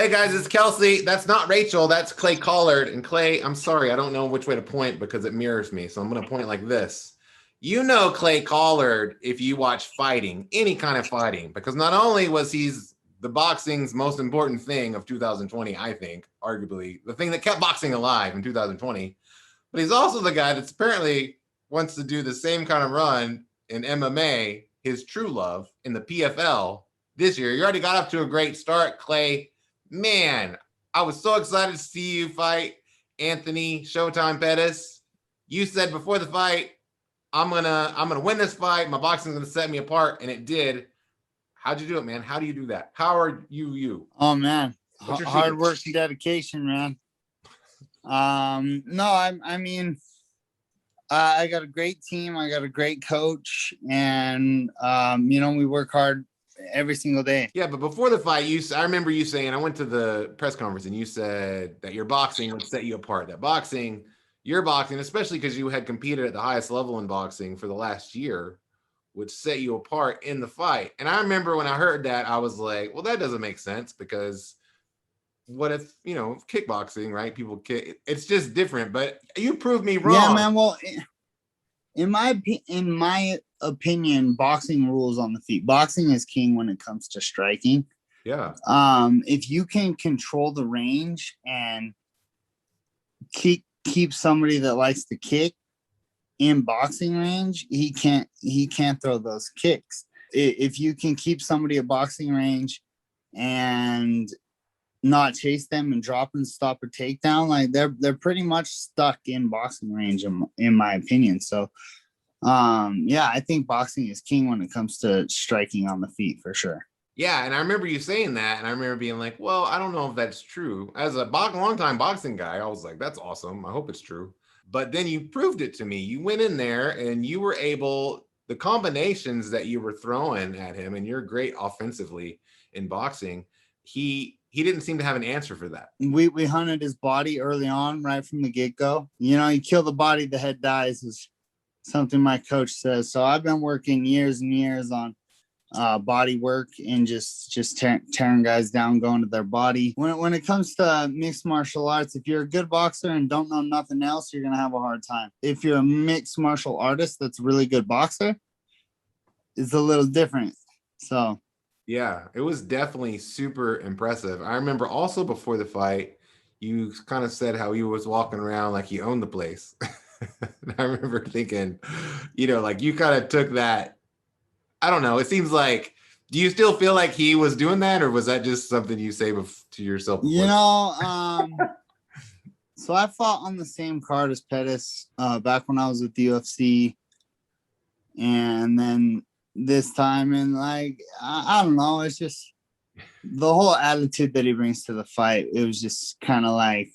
Hey guys, it's Kelsey. That's not Rachel. That's Clay Collard. And Clay, I'm sorry, I don't know which way to point because it mirrors me. So I'm going to point like this. You know Clay Collard if you watch fighting, any kind of fighting, because not only was he's the boxing's most important thing of 2020, I think, arguably, the thing that kept boxing alive in 2020, but he's also the guy that's apparently wants to do the same kind of run in MMA, his true love, in the PFL this year. You already got up to a great start, Clay. Man, I was so excited to see you fight Anthony Showtime Pettis. You said before the fight, I'm gonna win this fight. My boxing's gonna set me apart, and it did. How'd you do it, man? How do you do that? How are you? Oh man, What's your hard secret? work and dedication, man. No, I mean, I got a great team. I got a great coach, and we work hard every single day. Yeah, but before the fight, I remember you saying, I went to the press conference and you said that your boxing would set you apart. That your boxing, especially because you had competed at the highest level in boxing for the last year, would set you apart in the fight. And I remember when I heard that, I was like, well, that doesn't make sense because what if, kickboxing, right? People kick, it's just different, but you proved me wrong. Yeah, man. Well, in my opinion, boxing rules on the feet. Boxing is king when it comes to striking. Yeah. If you can control the range and keep somebody that likes to kick in boxing range, he can't throw those kicks. If you can keep somebody at boxing range and not chase them and drop and stop a takedown, like they're pretty much stuck in boxing range in my opinion. So I think boxing is king when it comes to striking on the feet for sure. Yeah, and I remember you saying that, and I remember being like, well, I don't know if that's true. As a long-time boxing guy, I was like, that's awesome. I hope it's true. But then you proved it to me. You went in there and you were able, the combinations that you were throwing at him, and you're great offensively in boxing, he didn't seem to have an answer for that. We hunted his body early on, right from the get-go. You kill the body, the head dies is something my coach says. So I've been working years and years on body work and just tearing guys down, going to their body. When it comes to mixed martial arts, if you're a good boxer and don't know nothing else, you're gonna have a hard time. If you're a mixed martial artist that's a really good boxer, it's a little different. So yeah, it was definitely super impressive. I remember also before the fight, you kind of said how he was walking around like he owned the place. I remember thinking, like you kind of took that. I don't know. It seems like, do you still feel like he was doing that, or was that just something you say to yourself? So I fought on the same card as Pettis back when I was with the UFC, and then this time, and like I don't know, it's just the whole attitude that he brings to the fight. It was just kind of like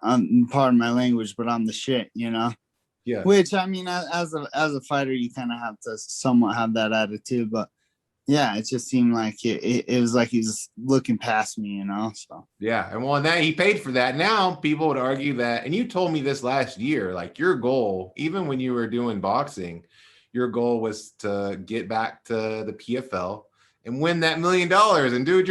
I'm pardon my language, but I'm the shit, Yeah. Which I mean, as a fighter, you kind of have to somewhat have that attitude, but yeah, it just seemed like it was like he was looking past me, So Yeah, and well, now he paid for that. Now people would argue that, and you told me this last year, like your goal, even when you were doing boxing, your goal was to get back to the PFL and win that $1 million. And dude,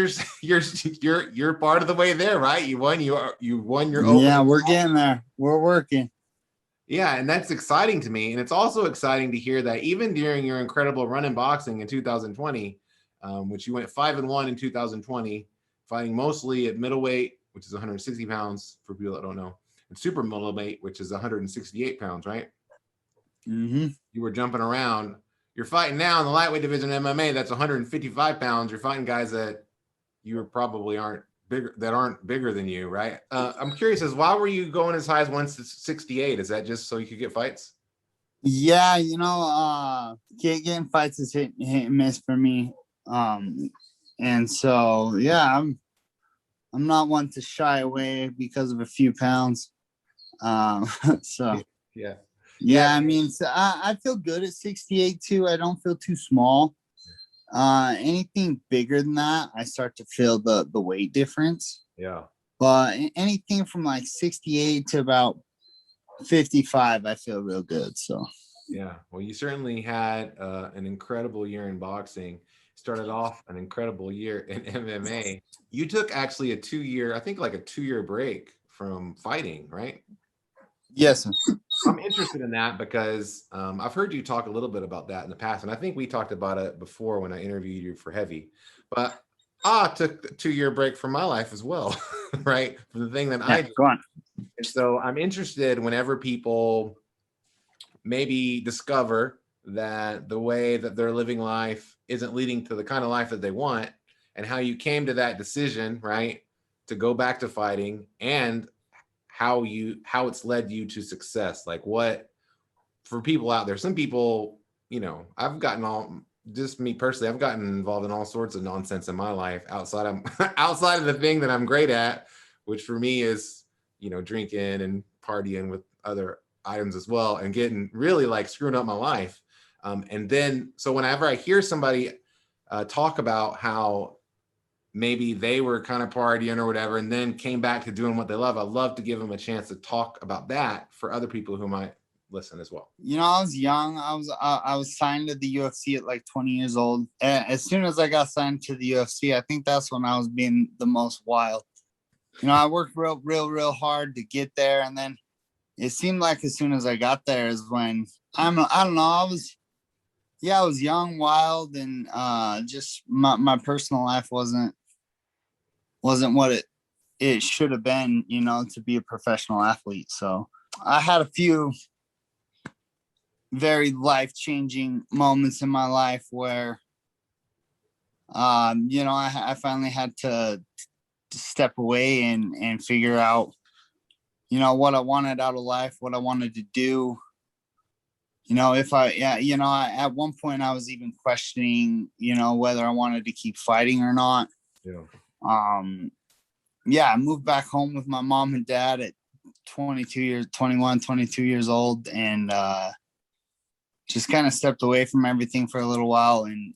you're part of the way there, right? You won your yeah, we're getting there. We're working. Yeah, and that's exciting to me. And it's also exciting to hear that even during your incredible run in boxing in 2020, which you went 5-1 in 2020, fighting mostly at middleweight, which is 160 pounds for people that don't know, and super middleweight, which is 168 pounds, right? Mm-hmm. You were jumping around. You're fighting now in the lightweight division of MMA. That's 155 pounds. You're fighting guys that you probably aren't bigger than you, right? I'm curious as why were you going as high as 168? Is that just so you could get fights? Yeah, getting fights is hit and miss for me. And so yeah, I'm not one to shy away because of a few pounds. So yeah, I mean, so I feel good at 68 too. I don't feel too small. Anything bigger than that, I start to feel the weight difference. Yeah. But anything from like 68 to about 55, I feel real good. So Yeah. Well, you certainly had an incredible year in boxing. Started off an incredible year in MMA. You took actually a 2 year, I think like a 2 year break from fighting, right? Yes, sir. I'm interested in that because I've heard you talk a little bit about that in the past, and I think we talked about it before when I interviewed you for Heavy. But I took a 2 year break from my life as well, right? From the thing that Yeah, I do. go on. And so I'm interested whenever people maybe discover that the way that they're living life isn't leading to the kind of life that they want, and how you came to that decision, right, to go back to fighting, and how it's led you to success. Like, what, for people out there, some people, I've gotten all, just me personally, I've gotten involved in all sorts of nonsense in my life outside of outside of the thing that I'm great at, which for me is, drinking and partying with other items as well, and getting really like screwing up my life. And then, so whenever I hear somebody talk about how maybe they were kind of partying or whatever, and then came back to doing what they love, I love to give them a chance to talk about that for other people who might listen as well. I was young. I was signed to the UFC at like 20 years old. As soon as I got signed to the UFC, I think that's when I was being the most wild. I worked real hard to get there, and then it seemed like as soon as I got there is when I don't know. I was young, wild, and just my personal life wasn't what it should have been, to be a professional athlete. So I had a few very life-changing moments in my life where I finally had to step away and figure out what I wanted out of life, what I wanted to do. If at one point I was even questioning whether I wanted to keep fighting or not. Yeah. I moved back home with my mom and dad at 22 years old, and just kind of stepped away from everything for a little while, and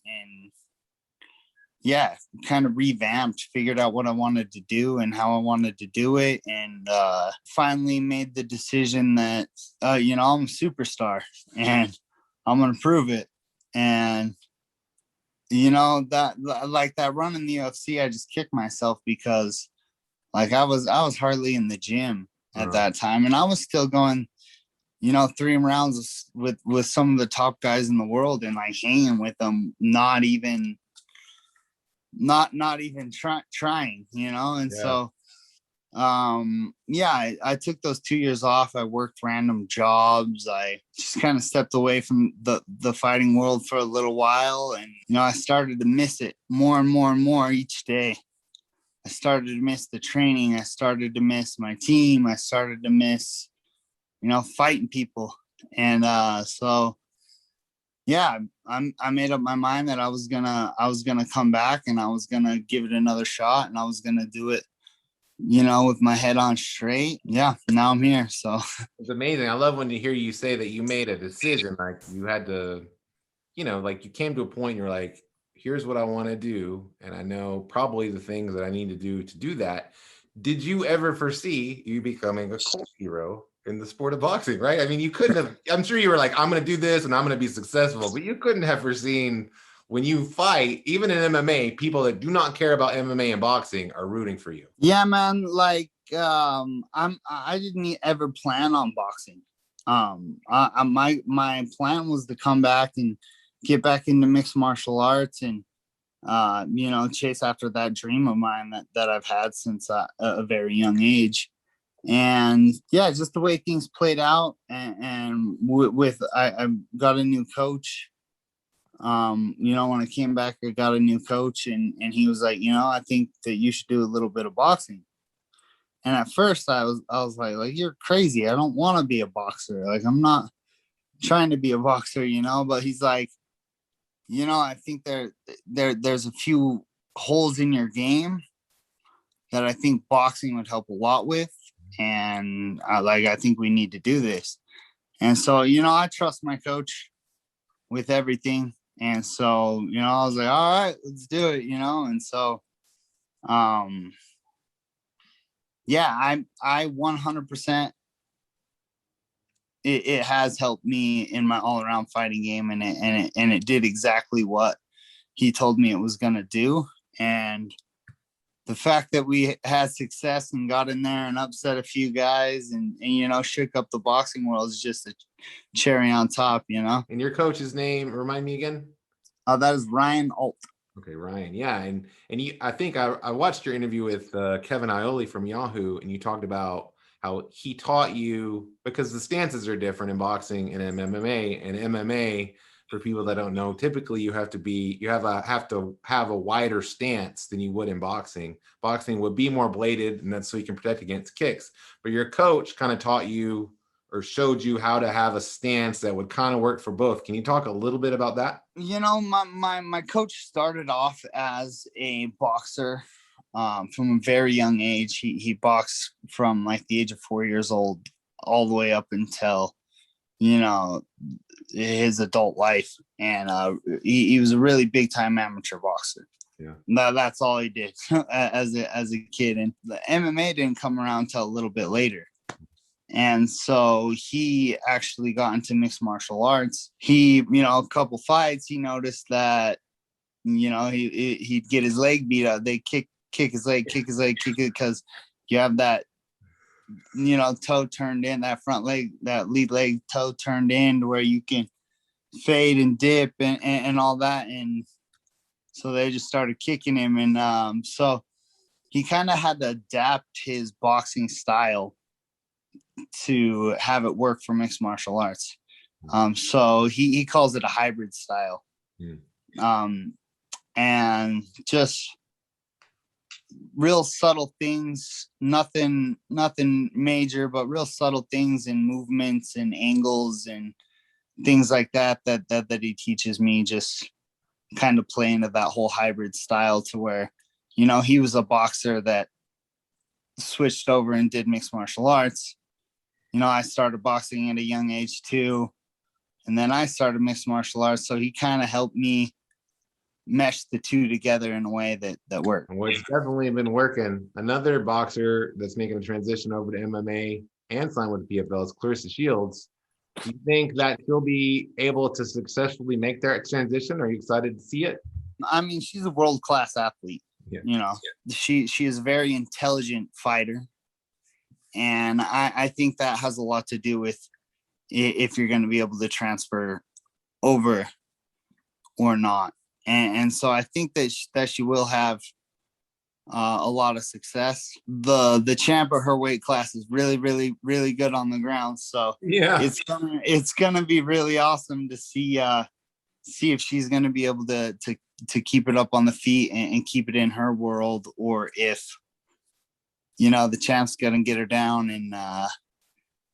kind of revamped, figured out what I wanted to do and how I wanted to do it, and finally made the decision that I'm a superstar and I'm gonna prove it. And that, like, that run in the UFC, I just kicked myself because like I was hardly in the gym at that time, and I was still going 3 rounds with some of the top guys in the world, and like hanging with them, not even trying, and Yeah. so I took those 2 years off. I worked random jobs. I just kind of stepped away from the fighting world for a little while, and I started to miss it more and more and more each day. I started to miss the training. I started to miss my team. I started to miss fighting people. And so I made up my mind that I was gonna come back, and I was gonna give it another shot, and I was gonna do it, with my head on straight. Yeah, now I'm here. So It's amazing. I love when you hear you say that you made a decision, like you had to, like you came to a point, you're like, here's what I want to do, and I know probably the things that I need to do that. Did you ever foresee you becoming a cult hero in the sport of boxing, right? I mean, you couldn't have, I'm sure you were like, I'm going to do this and I'm going to be successful, but you couldn't have foreseen when you fight, even in MMA, people that do not care about MMA and boxing are rooting for you. yeah, man. Like I didn't ever plan on boxing. My plan was to come back and get back into mixed martial arts, and chase after that dream of mine that I've had since a very young age. And yeah, just the way things played out, and with I got a new coach. When I came back, I got a new coach, and he was like, I think that you should do a little bit of boxing. And at first I was like, you're crazy. I don't want to be a boxer. Like, I'm not trying to be a boxer, but he's like, I think there's a few holes in your game that I think boxing would help a lot with. And I think we need to do this. And so, I trust my coach with everything. And so, I was like, all right, let's do it, And so, I 100% it has helped me in my all around fighting game, and it did exactly what he told me it was going to do. And the fact that we had success and got in there and upset a few guys and shook up the boxing world is just a cherry on top, And your coach's name, remind me again? That is Ryan Alt. Okay, Ryan. Yeah, and I think I watched your interview with Kevin Ioli from Yahoo, and you talked about how he taught you, because the stances are different in boxing and in MMA. And MMA, for people that don't know, typically you have to have a wider stance than you would in boxing. Boxing would be more bladed, and that's so you can protect against kicks. But your coach kind of taught you or showed you how to have a stance that would kind of work for both. Can you talk a little bit about that? My coach started off as a boxer from a very young age. He boxed from like the age of 4 years old all the way up until his adult life, and he was a really big time amateur boxer. Yeah, that's all he did as a kid. And the MMA didn't come around until a little bit later. And so he actually got into mixed martial arts. He, a couple fights, he noticed that, he'd get his leg beat up. They kick his leg, kick it, because you have that, toe turned in, that front leg, that lead leg toe turned in to where you can fade and dip and all that. And so they just started kicking him. And so he kind of had to adapt his boxing style to have it work for mixed martial arts. So he calls it a hybrid style. And just real subtle things, nothing major, but real subtle things and movements and angles and things like that he teaches me, just kind of play into that whole hybrid style to where, he was a boxer that switched over and did mixed martial arts. I started boxing at a young age too, and then I started mixed martial arts. So he kind of helped me mesh the two together in a way that worked. Well, it's definitely been working. Another boxer that's making a transition over to MMA and signed with the PFL is Claressa Shields. Do you think that she'll be able to successfully make that transition? Are you excited to see it? I mean, she's a world-class athlete. Yeah. She is a very intelligent fighter. And I think that has a lot to do with if you're going to be able to transfer over or not. And so I think that she will have a lot of success. The champ of her weight class is really, really, really good on the ground. So yeah, it's gonna be really awesome to see if she's gonna be able to keep it up on the feet and keep it in her world, or if the champ's gonna get her down and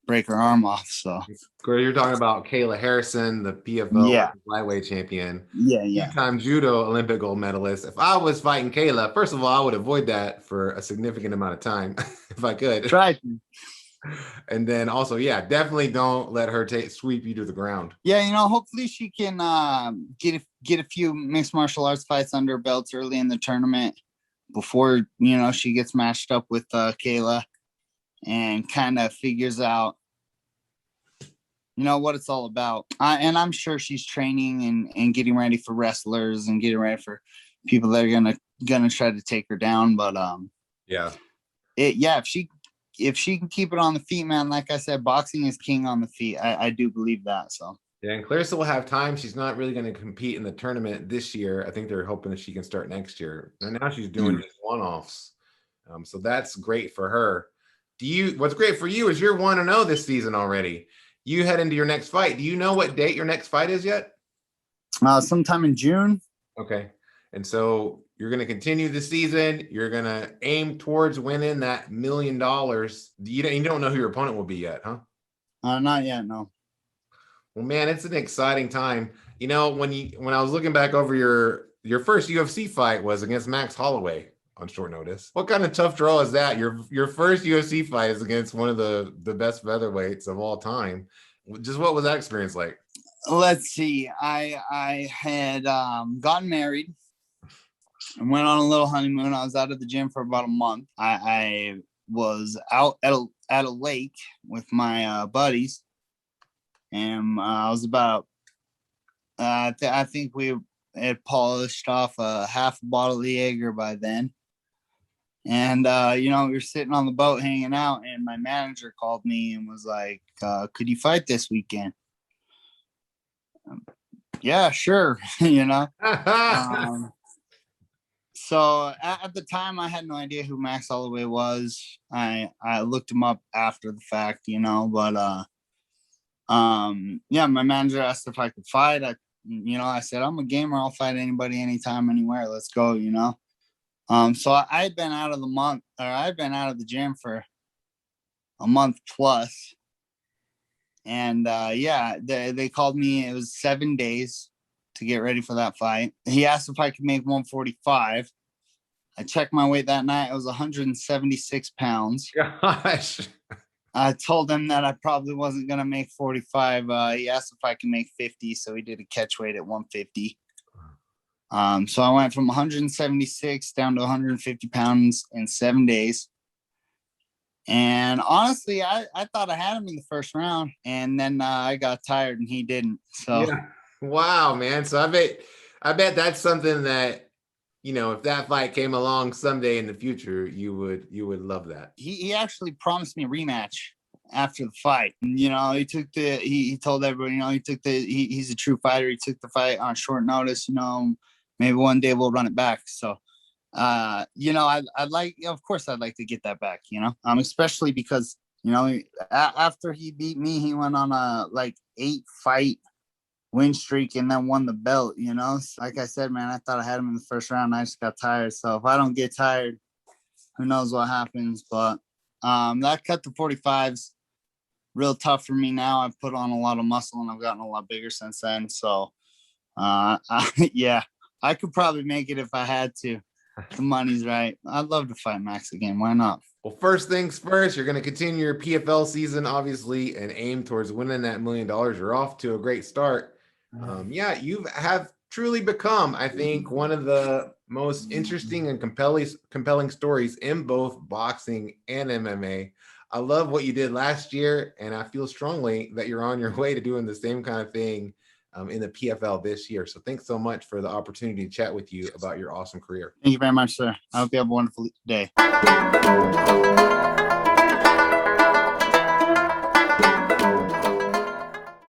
break her arm off. So you're talking about Kayla Harrison, the PFL flyweight champion, two-time judo Olympic gold medalist. If I was fighting Kayla, first of all, I would avoid that for a significant amount of time if I could. Try. And then also, definitely don't let her sweep you to the ground. Yeah, hopefully she can get a few mixed martial arts fights under her belts early in the tournament before she gets matched up with Kayla, and kind of figures out what it's all about. And I'm sure she's training and getting ready for wrestlers and getting ready for people that are gonna try to take her down. But if she can keep it on the feet, man, like I said, boxing is king on the feet. I do believe that. So yeah, and Claressa will have time. She's not really going to compete in the tournament this year. I think they're hoping that she can start next year. And now she's doing just one-offs. So that's great for her. What's great for you is you're 1-0 this season already. You head into your next fight. Do you know what date your next fight is yet? Sometime in June. Okay. And so you're going to continue the season. You're going to aim towards winning that $1 million. You don't know who your opponent will be yet, huh? Not yet, no. Well, man, it's an exciting time. When I was looking back over your first UFC fight was against Max Holloway on short notice. What kind of tough draw is that? Your first UFC fight is against one of the best featherweights of all time. Just what was that experience like? Let's see. I had gotten married and went on a little honeymoon. I was out of the gym for about a month. I was out at a lake with my buddies, and I was about. I think we had polished off a half a bottle of Jaeger by then. And, we were sitting on the boat hanging out, and my manager called me and was like, could you fight this weekend? Yeah, sure. So at the time, I had no idea who Max Holloway was. I looked him up after the fact, but my manager asked if I could fight. I said, I'm a gamer. I'll fight anybody, anytime, anywhere. Let's go, So I'd been out of the gym for a month plus. And they called me. It was 7 days to get ready for that fight. He asked if I could make 145. I checked my weight that night. It was 176 pounds. Gosh. I told him that I probably wasn't going to make 45. He asked if I could make 50. So he did a catch weight at 150. So I went from 176 down to 150 pounds in 7 days. And honestly, I thought I had him in the first round, and then I got tired and he didn't. So yeah. Wow, man. So I bet that's something that, if that fight came along someday in the future, you would love that. He actually promised me a rematch after the fight. He took he told everybody, he's a true fighter. He took the fight on short notice, maybe one day we'll run it back. So I'd like, of course I'd like to get that back, especially because, after he beat me, he went on a 8-fight win streak and then won the belt, Like I said, man, I thought I had him in the first round. I just got tired. So if I don't get tired, who knows what happens. But that cut to 45s real tough for me now. I've put on a lot of muscle and I've gotten a lot bigger since then. So yeah, I could probably make it if I had to. The money's right. I'd love to fight Max again. Why not? Well, first things first, you're going to continue your PFL season, obviously, and aim towards winning that $1 million. You're off to a great start. You have truly become, I think, one of the most interesting and compelling stories in both boxing and MMA. I love what you did last year, and I feel strongly that you're on your way to doing the same kind of thing in the PFL this year. So thanks so much for the opportunity to chat with you about your awesome career. Thank you very much, sir. I hope you have a wonderful day.